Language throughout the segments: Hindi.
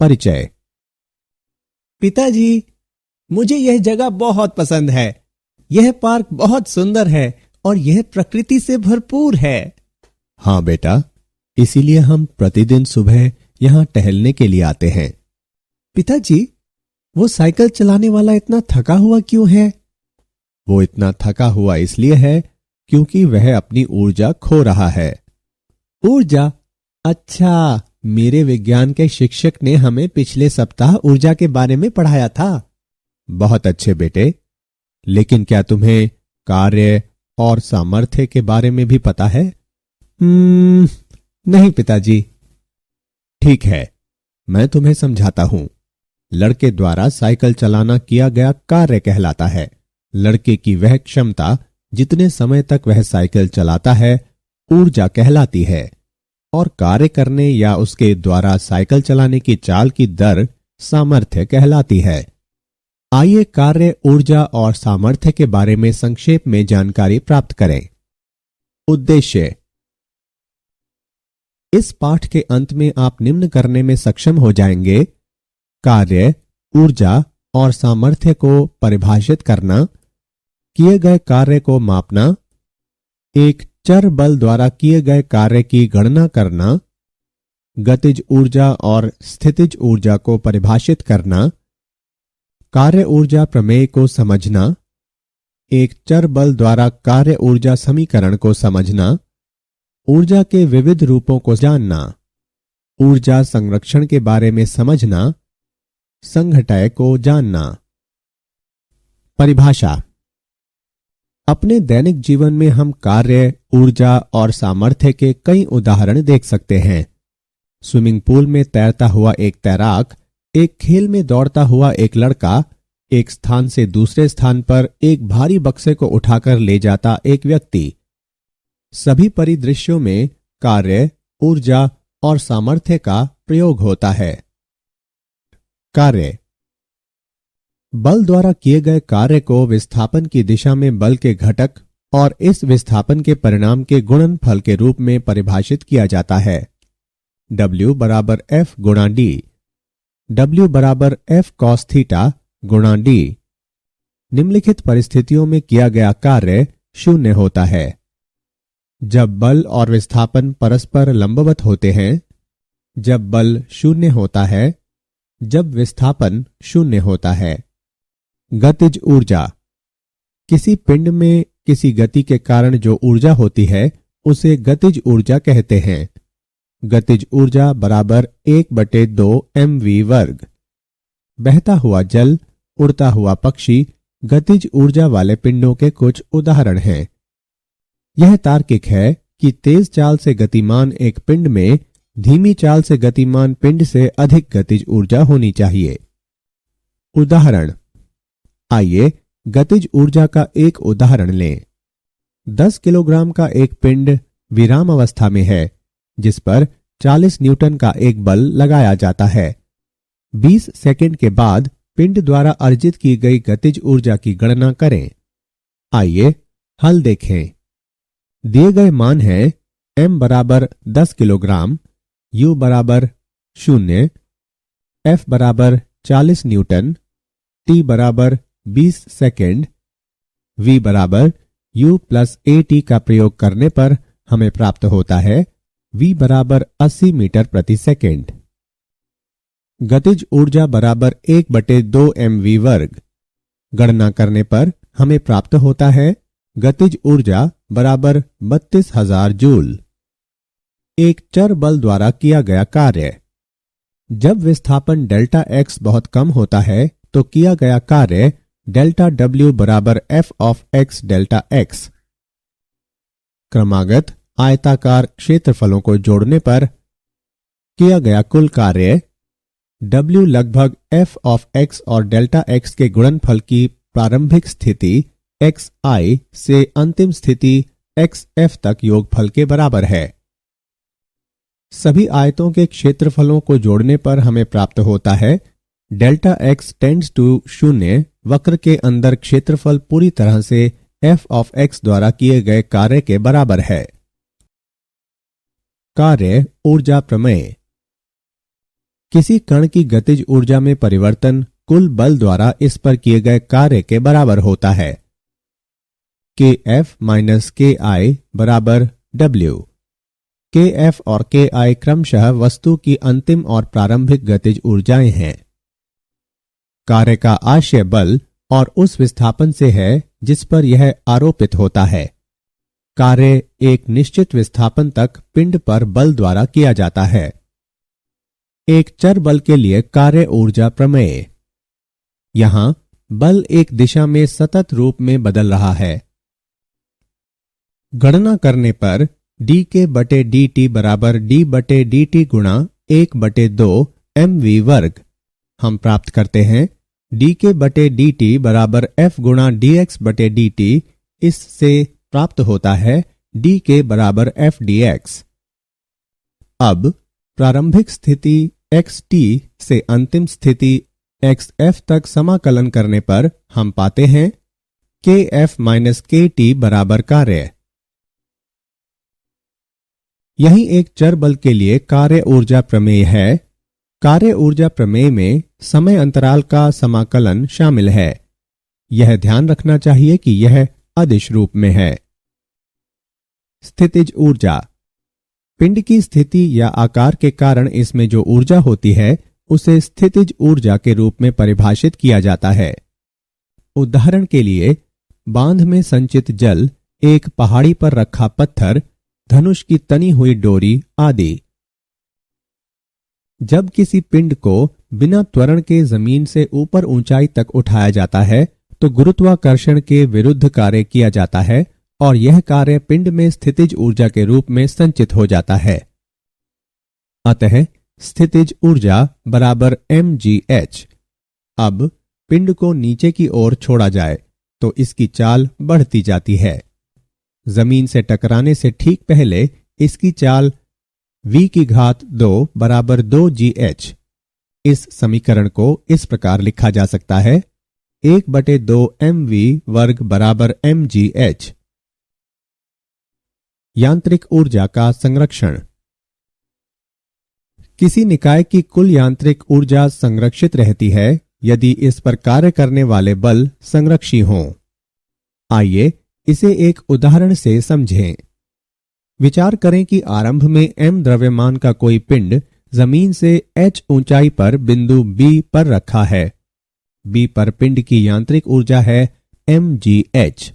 परिचय। पिताजी, मुझे यह जगह बहुत पसंद है। यह पार्क बहुत सुंदर है और यह प्रकृति से भरपूर है। हाँ बेटा, इसीलिए हम प्रतिदिन सुबह यहाँ टहलने के लिए आते हैं। पिताजी, वो साइकिल चलाने वाला इतना थका हुआ क्यों है? वो इतना थका हुआ इसलिए है क्योंकि वह अपनी ऊर्जा खो रहा है। ऊर्जा? अच्छा, मेरे विज्ञान के शिक्षक ने हमें पिछले सप्ताह ऊर्जा के बारे में पढ़ाया था। बहुत अच्छे बेटे, लेकिन क्या तुम्हें कार्य और सामर्थ्य के बारे में भी पता है? नहीं पिताजी। ठीक है, मैं तुम्हें समझाता हूं। लड़के द्वारा साइकिल चलाना किया गया कार्य कहलाता है। लड़के की वह क्षमता जितने समय तक वह साइकिल चलाता है ऊर्जा कहलाती है, और कार्य करने या उसके द्वारा साइकिल चलाने की चाल की दर सामर्थ्य कहलाती है। आइए कार्य, ऊर्जा और सामर्थ्य के बारे में संक्षेप में जानकारी प्राप्त करें। उद्देश्य। इस पाठ के अंत में आप निम्न करने में सक्षम हो जाएंगे: कार्य, ऊर्जा और सामर्थ्य को परिभाषित करना, किए गए कार्य को मापना, एक चर बल द्वारा किए गए कार्य की गणना करना, गतिज ऊर्जा और स्थितिज ऊर्जा को परिभाषित करना, कार्य ऊर्जा प्रमेय को समझना, एक चर बल द्वारा कार्य ऊर्जा समीकरण को समझना, ऊर्जा के विविध रूपों को जानना, ऊर्जा संरक्षण के बारे में समझना, संघटय को जानना। परिभाषा। अपने दैनिक जीवन में हम कार्य, ऊर्जा और सामर्थ्य के कई उदाहरण देख सकते हैं। स्विमिंग पूल में तैरता हुआ एक तैराक, एक खेल में दौड़ता हुआ एक लड़का, एक स्थान से दूसरे स्थान पर एक भारी बक्से को उठाकर ले जाता एक व्यक्ति। सभी परिदृश्यों में कार्य, ऊर्जा और सामर्थ्य का प्रयोग होता है। कार्य। बल द्वारा किए गए कार्य को विस्थापन की दिशा में बल के घटक और इस विस्थापन के परिणाम के गुणनफल के रूप में परिभाषित किया जाता है। W बराबर F गुणा D। W बराबर F cos थीटा गुणा D। निम्नलिखित परिस्थितियों में किया गया कार्य शून्य होता है: जब बल और विस्थापन परस्पर लंबवत होते हैं, जब बल शून्य होता है, जब विस्थापन शून्य होता है। गतिज ऊर्जा। किसी पिंड में किसी गति के कारण जो ऊर्जा होती है उसे गतिज ऊर्जा कहते हैं। गतिज ऊर्जा बराबर 1/2 mv वर्ग। बहता हुआ जल, उड़ता हुआ पक्षी गतिज ऊर्जा वाले पिंडों के कुछ उदाहरण हैं। यह तार्किक है कि तेज चाल से गतिमान एक पिंड में धीमी चाल से गतिमान पिंड से अधिक गतिज ऊर्जा होनी चाहिए। उदाहरण। आइए गतिज ऊर्जा का एक उदाहरण लें। 10 किलोग्राम का एक पिंड विराम अवस्था में है जिस पर 40 न्यूटन का एक बल लगाया जाता है। 20 सेकंड के बाद पिंड द्वारा अर्जित की गई गतिज ऊर्जा की गणना करें। आइए हल देखें। दिए गए मान है m बराबर 10 किलोग्राम, u बराबर 0, f बराबर 40 न्यूटन, t बराबर 20 सेकेंड, v बराबर u प्लस at का प्रयोग करने पर हमें प्राप्त होता है v बराबर 80 मीटर प्रति सेकेंड। गतिज ऊर्जा बराबर 1/2 mv वर्ग। गणना करने पर हमें प्राप्त होता है गतिज ऊर्जा बराबर 32,000 जूल। एक चर बल द्वारा किया गया कार्य। जब विस्थापन डेल्टा x बहुत कम होता है तो किया गया कार्य डेल्टा W बराबर f of x delta x। क्रमागत आयताकार क्षेत्रफलों को जोड़ने पर किया गया कुल कार्य W लगभग f ऑफ x और डेल्टा x के गुणनफल की प्रारंभिक स्थिति xi से अंतिम स्थिति xf तक योगफल के बराबर है। सभी आयतों के क्षेत्रफलों को जोड़ने पर हमें प्राप्त होता है डेल्टा x टेंड्स टू 0 वक्र के अंदर क्षेत्रफल पूरी तरह से f ऑफ x द्वारा किए गए कार्य के बराबर है। कार्य ऊर्जा प्रमेय। किसी कण की गतिज ऊर्जा में परिवर्तन कुल बल द्वारा इस पर किए गए कार्य के बराबर होता है। Kf माइनस Ki बराबर W। Kf और Ki क्रमशः वस्तु की अंतिम और प्रारंभिक गतिज ऊर्जाएं हैं। कार्य का आशय बल और उस विस्थापन से है जिस पर यह आरोपित होता है। कार्य एक निश्चित विस्थापन तक पिंड पर बल द्वारा किया जाता है। एक चर बल के लिए कार्य ऊर्जा प्रमेय। यहां बल एक दिशा में सतत रूप में बदल रहा है। गणना करने पर dk बटे dt बराबर d बटे dt गुणा 1/2 mv वर्ग हम प्राप्त करते हैं। dk बटे dt बराबर f गुणा dx बटे dt। इससे प्राप्त होता है dk बराबर f dx। अब प्रारंभिक स्थिति xt से अंतिम स्थिति xf तक समाकलन करने पर हम पाते हैं kf माइनस kt बराबर कार्य। यही एक चर बल के लिए कार्य ऊर्जा प्रमेय है। कार्य ऊर्जा प्रमेय में समय अंतराल का समाकलन शामिल है। यह ध्यान रखना चाहिए कि यह अदिश रूप में है। स्थितिज ऊर्जा। पिंड की स्थिति या आकार के कारण इसमें जो ऊर्जा होती है उसे स्थितिज ऊर्जा के रूप में परिभाषित किया जाता है। उदाहरण के लिए बांध में संचित जल, एक पहाड़ी पर रखा पत्थर, धनुष की तनी हुई डोरी आदि। जब किसी पिंड को बिना त्वरण के जमीन से ऊपर ऊंचाई तक उठाया जाता है तो गुरुत्वाकर्षण के विरुद्ध कार्य किया जाता है और यह कार्य पिंड में स्थितिज ऊर्जा के रूप में संचित हो जाता है। अतः स्थितिज ऊर्जा बराबर mgh। अब पिंड को नीचे की ओर छोड़ा जाए तो इसकी चाल बढ़ती जाती है। जमीन से टकराने से ठीक पहले इसकी चाल v की घात 2 बराबर 2gh। इस समीकरण को इस प्रकार लिखा जा सकता है 1/2 mv वर्ग बराबर mgh। यांत्रिक ऊर्जा का संरक्षण। किसी निकाय की कुल यांत्रिक ऊर्जा संरक्षित रहती है यदि इस पर कार्य करने वाले बल संरक्षी हों। आइए इसे एक उदाहरण से समझें। विचार करें कि आरंभ में m द्रव्यमान का कोई पिंड जमीन से h ऊंचाई पर बिंदु B पर रखा है। B पर पिंड की यांत्रिक ऊर्जा है mgh।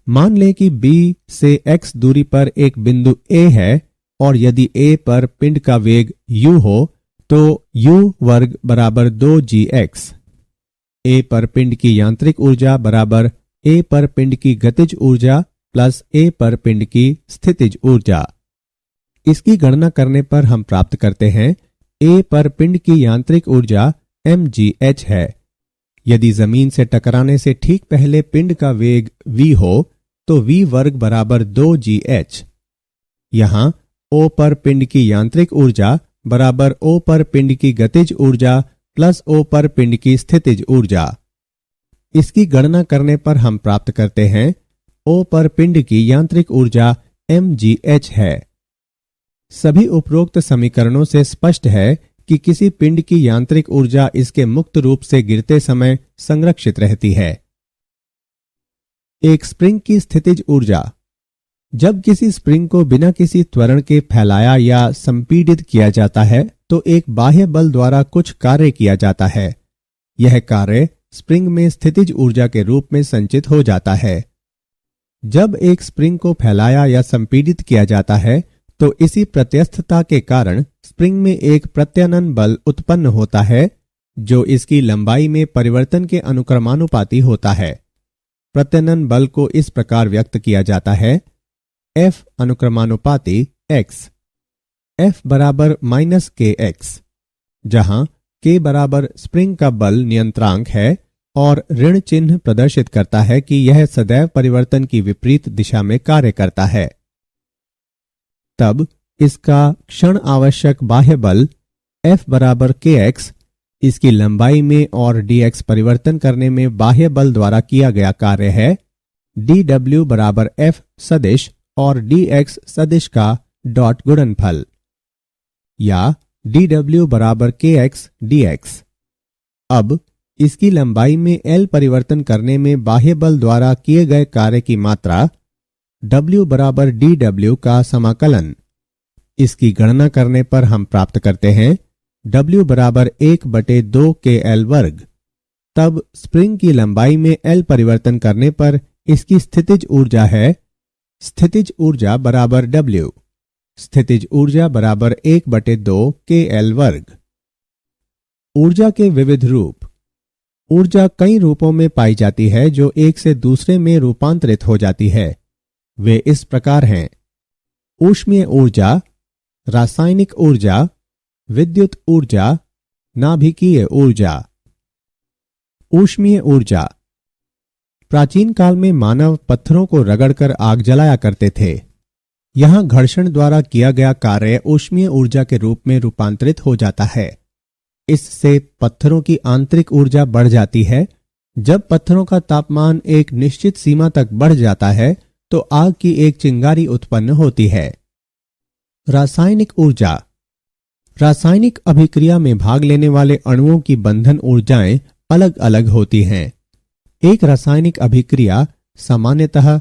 मान लें कि B से x दूरी पर एक बिंदु A है और यदि A पर पिंड का वेग u हो तो u वर्ग बराबर 2gx। A पर पिंड की यांत्रिक ऊर्जा बराबर A पर पिंड की गतिज ऊर्जा प्लस A पर पिंड की स्थितिज ऊर्जा। इसकी गणना करने पर हम प्राप्त करते हैं A पर पिंड की यांत्रिक ऊर्जा mgh है। यदि जमीन से टकराने से ठीक पहले पिंड का वेग v हो तो v वर्ग बराबर 2gh। यहां O पर पिंड की यांत्रिक ऊर्जा बराबर O पर पिंड की गतिज ऊर्जा प्लस O पर पिंड की स्थितिज ऊर्जा। इसकी गणना करने पर हम प्राप्त करते हैं O पर पिंड की यांत्रिक ऊर्जा mgh है। सभी उपरोक्त समीकरणों से स्पष्ट है कि किसी पिंड की यांत्रिक ऊर्जा इसके मुक्त रूप से गिरते समय संरक्षित रहती है। एक स्प्रिंग की स्थितिज ऊर्जा। जब किसी स्प्रिंग को बिना किसी त्वरण के फैलाया या संपीड़ित किया जाता है तो एक बाह्य बल द्वारा कुछ कार्य किया जाता है। यह कार्य स्प्रिंग में स्थितिज ऊर्जा के रूप में संचित हो जाता है। जब एक स्प्रिंग को फैलाया या संपीड़ित किया जाता है तो इसी प्रत्यस्थता के कारण स्प्रिंग में एक प्रत्यानयन बल उत्पन्न होता है जो इसकी लंबाई में परिवर्तन के अनुक्रमानुपाती होता है। प्रत्यानयन बल को इस प्रकार व्यक्त किया जाता है F अनुक्रमानुपाती x। F बराबर माइनस kx, जहां k बराबर स्प्रिंग का बल नियंत्रांक है और ऋण चिन्ह प्रदर्शित करता है कि यह सदैव परिवर्तन की विपरीत दिशा में कार्य करता है। तब इसका क्षण आवश्यक बाह्य बल F बराबर kx इसकी लंबाई में और dx परिवर्तन करने में बाह्य बल द्वारा किया गया कार्य है। dw बराबर F सदिश और dx सदिश का डॉट गुणनफल, या dw बराबर kx dx। अब इसकी लंबाई में L परिवर्तन करने में बाह्य बल द्वारा किए गए कार्य की मात्रा W बराबर dw का समाकलन। इसकी गणना करने पर हम प्राप्त करते हैं W बराबर 1/2 kl वर्ग। तब स्प्रिंग की लंबाई में L परिवर्तन करने पर इसकी स्थितिज ऊर्जा है स्थितिज ऊर्जा बराबर W। स्थितिज ऊर्जा बराबर 1/2 kl वर्ग। ऊर्जा के विविध रूप। ऊर्जा कई रूपों में पाई जाती है जो एक से दूसरे में रूपांतरित हो जाती है। वे इस प्रकार हैं: ऊष्मीय ऊर्जा, रासायनिक ऊर्जा, विद्युत ऊर्जा, नाभिकीय ऊर्जा। ऊष्मीय ऊर्जा। प्राचीन काल में मानव पत्थरों को रगड़कर आग जलाया करते थे। यहां घर्षण द्वारा किया गया कार्य ऊष्मीय ऊर्जा के रूप में रूपांतरित हो जाता है। इससे पत्थरों की आंतरिक ऊर्जा बढ़ जाती है। जब पत्थरों का तापमान एक निश्चित सीमा तक बढ़ जाता है तो आग की एक चिंगारी उत्पन्न होती है। रासायनिक ऊर्जा। रासायनिक अभिक्रिया में भाग लेने वाले अणुओं की बंधन ऊर्जाएं अलग अलग होती हैं। एक रासायनिक अभिक्रिया सामान्यतः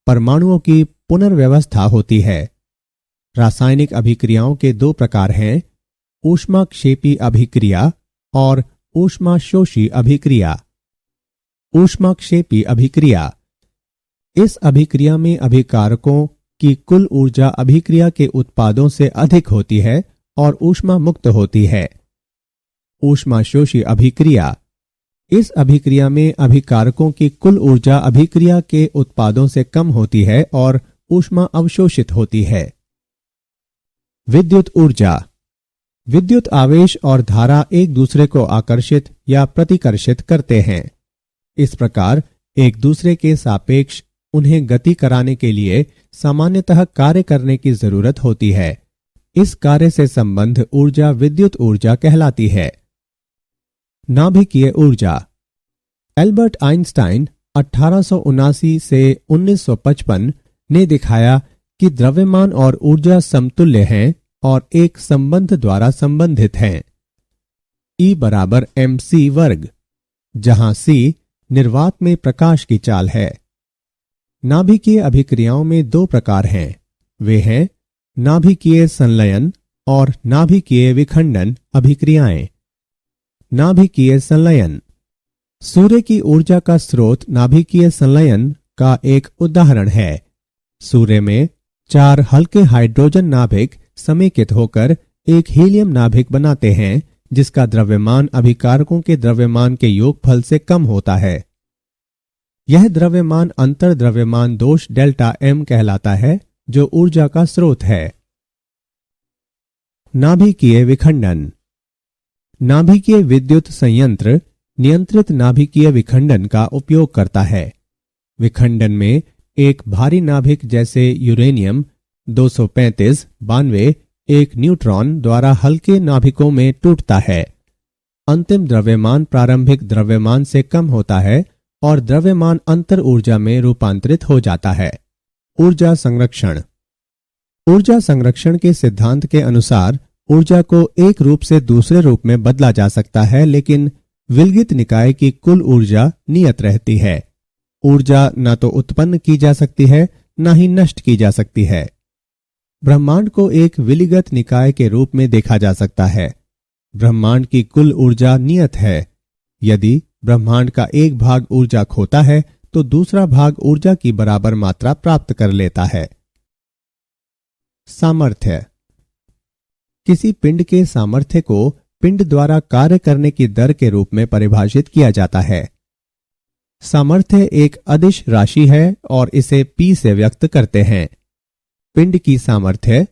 परमाणुओं की पुनर्व्यवस्था होती है। रासायनिक अभिक्रियाओं के दो प्रकार हैं: ऊष्माक्षेपी अभिक्रिया और ऊष्माशोषी अभिक्रिया। ऊष्माक्षेपी अभिक्रिया। इस अभिक्रिया में अभिकारकों की कुल ऊर्जा अभिक्रिया के उत्पादों से अधिक होती है और ऊष्मा मुक्त होती है। ऊष्माशोषी अभिक्रिया। इस अभिक्रिया में अभिकारकों की कुल ऊर्जा अभिक्रिया के उत्पादों से कम होती है और ऊष्मा अवशोषित होती है। विद्युत ऊर्जा। विद्युत आवेश और धारा एक दूसरे को आकर्षित या प्रतिकर्षित करते हैं। इस प्रकार एक दूसरे के सापेक्ष उन्हें गति कराने के लिए सामान्यतः कार्य करने की जरूरत होती है। इस कार्य से संबंध ऊर्जा विद्युत ऊर्जा कहलाती है। नाभिकीय ऊर्जा। एल्बर्ट आइंस्टाइन 1879 से 1955 ने दिखाया कि द्रव्यमान और ऊर्जा समतुल्य हैं और एक संबंध द्वारा संबंधित हैं। E बराबर mc वर्ग, जहां c निर्वात में प्रकाश की चाल है। नाभिकीय अभिक्रियाओं में दो प्रकार हैं। वे हैं नाभिकीय संलयन और नाभिकीय विखंडन अभिक्रियाएं। नाभिकीय संलयन। सूर्य की ऊर्जा का स्रोत नाभिकीय संलयन का एक उदाहरण है। सूर्य में 4 हल्के हाइड्रोजन नाभिक समेकित होकर एक हीलियम नाभिक बनाते हैं, जिसका द्रव्यमान अभिकारकों के द्रव्यमान के योगफल से कम होता है। यह द्रव्यमान अंतर द्रव्यमान दोष डेल्टा M कहलाता है, जो ऊर्जा का स्रोत है। नाभिकीय विखंडन। नाभिकीय विद्युत संयंत्र नियंत्रित नाभिकीय विखंडन का उपयोग करता है। विखंडन में एक भारी नाभिक जैसे यूरेनियम 235 92 एक न्यूट्रॉन द्वारा हल्के नाभिकों में टूटता है। अंतिम द्रव्यमान प्रारंभिक द्रव्यमान से कम होता है और द्रव्यमान अंतर ऊर्जा में रूपांतरित हो जाता है। ऊर्जा संरक्षण। ऊर्जा संरक्षण के सिद्धांत के अनुसार ऊर्जा को एक रूप से दूसरे रूप में बदला जा सकता है, लेकिन विलगित निकाय की कुल ऊर्जा नियत रहती है। ऊर्जा न तो उत्पन्न की जा सकती है, न ही नष्ट की जा सकती है। ब्रह्मांड को एक विलिगत निकाय के रूप में देखा जा सकता है। ब्रह्मांड की कुल ऊर्जा नियत है। यदि ब्रह्मांड का एक भाग ऊर्जा खोता है तो दूसरा भाग ऊर्जा की बराबर मात्रा प्राप्त कर लेता है। सामर्थ्य। किसी पिंड के सामर्थ्य को पिंड द्वारा कार्य करने की दर के रूप में परिभाषित किया जाता है। सामर्थ्य एक अदिश राशि है और इसे P से व्यक्त करते हैं। पिंड की सामर्थ्य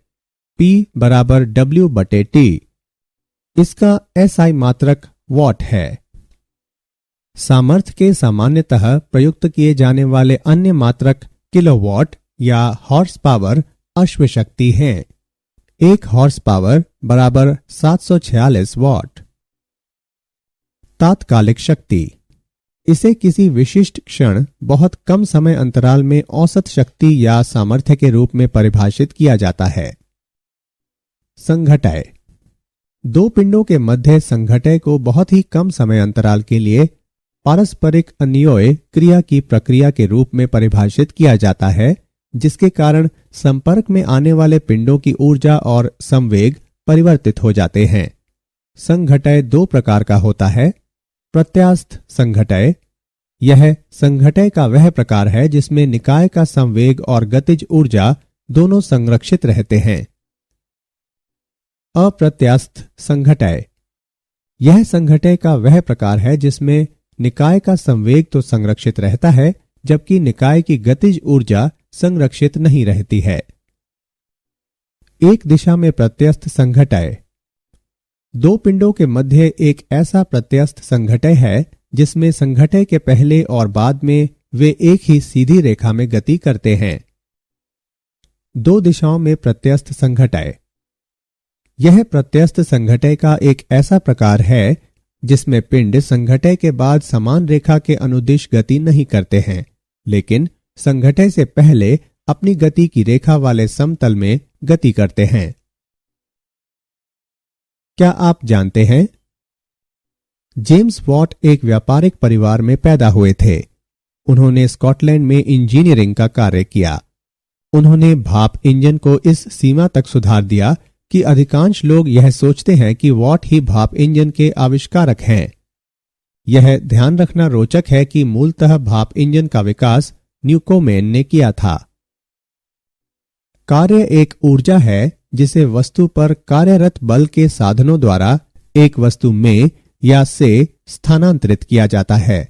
P बराबर W/T। इसका SI मात्रक वॉट है। सामर्थ्य के सामान्यतः प्रयुक्त किए जाने वाले अन्य मात्रक किलोवाट या हॉर्स पावर अश्वशक्ति हैं। 1 हॉर्स पावर बराबर 746 वॉट। तात्कालिक शक्ति। इसे किसी विशिष्ट क्षण बहुत कम समय अंतराल में औसत शक्ति या सामर्थ्य के रूप में परिभाषित किया जाता है। संघटय। दो पिंडों के मध्य संघटय को बहुत ही कम समय अंतराल के लिए पारस्परिक अन्योय क्रिया की प्रक्रिया के रूप में परिभाषित किया जाता है, जिसके कारण संपर्क में आने वाले पिंडों की ऊर्जा और संवेग परिवर्तित हो जाते हैं। संघटय दो प्रकार का होता है। प्रत्यास्थ संघटय, यह संघटय का वह प्रकार है जिसमें निकाय का संवेग और गतिज ऊर्जा दोनों संरक्षित रहते हैं। अप्रत्यास्थ संघटय, यह संघटय का वह प्रकार है जिसमें निकाय का संवेग तो संरक्षित रहता है, जबकि निकाय की गतिज ऊर्जा संरक्षित नहीं रहती है। एक दिशा में प्रत्यस्थ संघटय, दो पिंडों के मध्य एक ऐसा प्रत्यस्थ संघटय है जिसमें संघटय के पहले और बाद में वे एक ही सीधी रेखा में गति करते हैं। दो दिशाओं में प्रत्यस्थ संघटय, यह प्रत्यस्थ संघटय का एक ऐसा प्रकार है जिसमें पिंड संघटय के बाद समान रेखा के अनुदिश गति नहीं करते हैं, लेकिन संघटय से पहले अपनी गति की रेखा वाले समतल में गति करते हैं। क्या आप जानते हैं, जेम्स वॉट एक व्यापारिक परिवार में पैदा हुए थे। उन्होंने स्कॉटलैंड में इंजीनियरिंग का कार्य किया। उन्होंने भाप इंजन को इस सीमा तक सुधार दिया कि अधिकांश लोग यह सोचते हैं कि वॉट ही भाप इंजन के आविष्कारक हैं। यह ध्यान रखना रोचक है कि मूलतः भाप इंजन का विकास न्यूकोमेन ने किया था। कार्य एक ऊर्जा है जिसे वस्तु पर कार्यरत बल के साधनों द्वारा एक वस्तु में या से स्थानांतरित किया जाता है।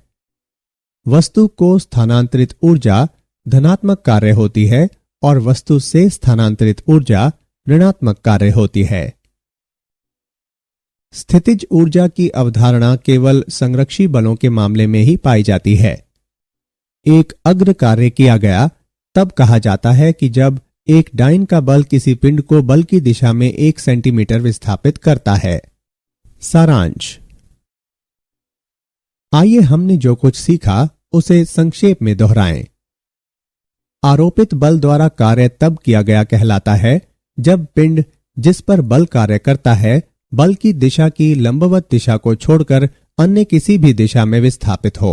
वस्तु को स्थानांतरित ऊर्जा धनात्मक कार्य होती है और वस्तु से स्थानांतरित ऊर्जा ऋणात्मक कार्य होती है। स्थितिज ऊर्जा की अवधारणा केवल संरक्षी बलों के मामले में ही पाई जाती है। एक अग्र कार्य किया गया तब कहा जाता है कि जब एक डाइन का बल किसी पिंड को बल की दिशा में 1 सेंटीमीटर विस्थापित करता है। सारांश, आइए हमने जो कुछ सीखा उसे संक्षेप में दोहराएं। आरोपित बल द्वारा कार्य तब किया गया कहलाता है जब पिंड जिस पर बल कार्य करता है बल की दिशा की लंबवत दिशा को छोड़कर अन्य किसी भी दिशा में विस्थापित हो।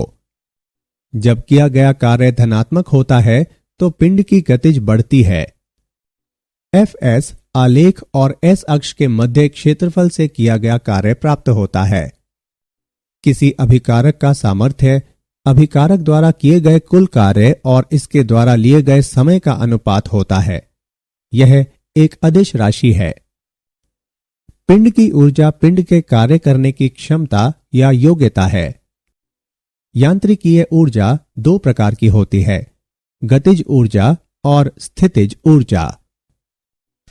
जब किया गया कार्य धनात्मक होता है तो पिंड की गतिज बढ़ती है। Fs आलेख और S अक्ष के मध्य क्षेत्रफल से किया गया कार्य प्राप्त होता है। किसी अभिकारक का सामर्थ्य अभिकारक द्वारा किए गए कुल कार्य और इसके द्वारा लिए गए समय का अनुपात होता है। यह एक अदिश राशि है। पिंड की ऊर्जा पिंड के कार्य करने की क्षमता या योग्यता है। यांत्रिकीय ऊर्जा दो प्रकार की होती है, गतिज ऊर्जा और स्थितिज ऊर्जा।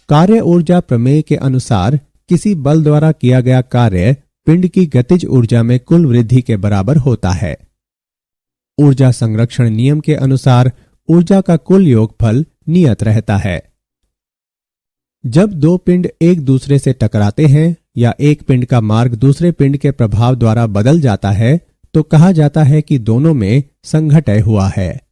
कार्य ऊर्जा प्रमेय के अनुसार किसी बल द्वारा किया गया कार्य पिंड की गतिज ऊर्जा में कुल वृद्धि के बराबर होता है। ऊर्जा संरक्षण नियम के अनुसार ऊर्जा का कुल योगफल नियत रहता है। जब दो पिंड एक दूसरे से टकराते हैं या एक पिंड का मार्ग दूसरे पिंड के प्रभाव द्वारा बदल जाता है तो कहा जाता है कि दोनों में संघटय हुआ है।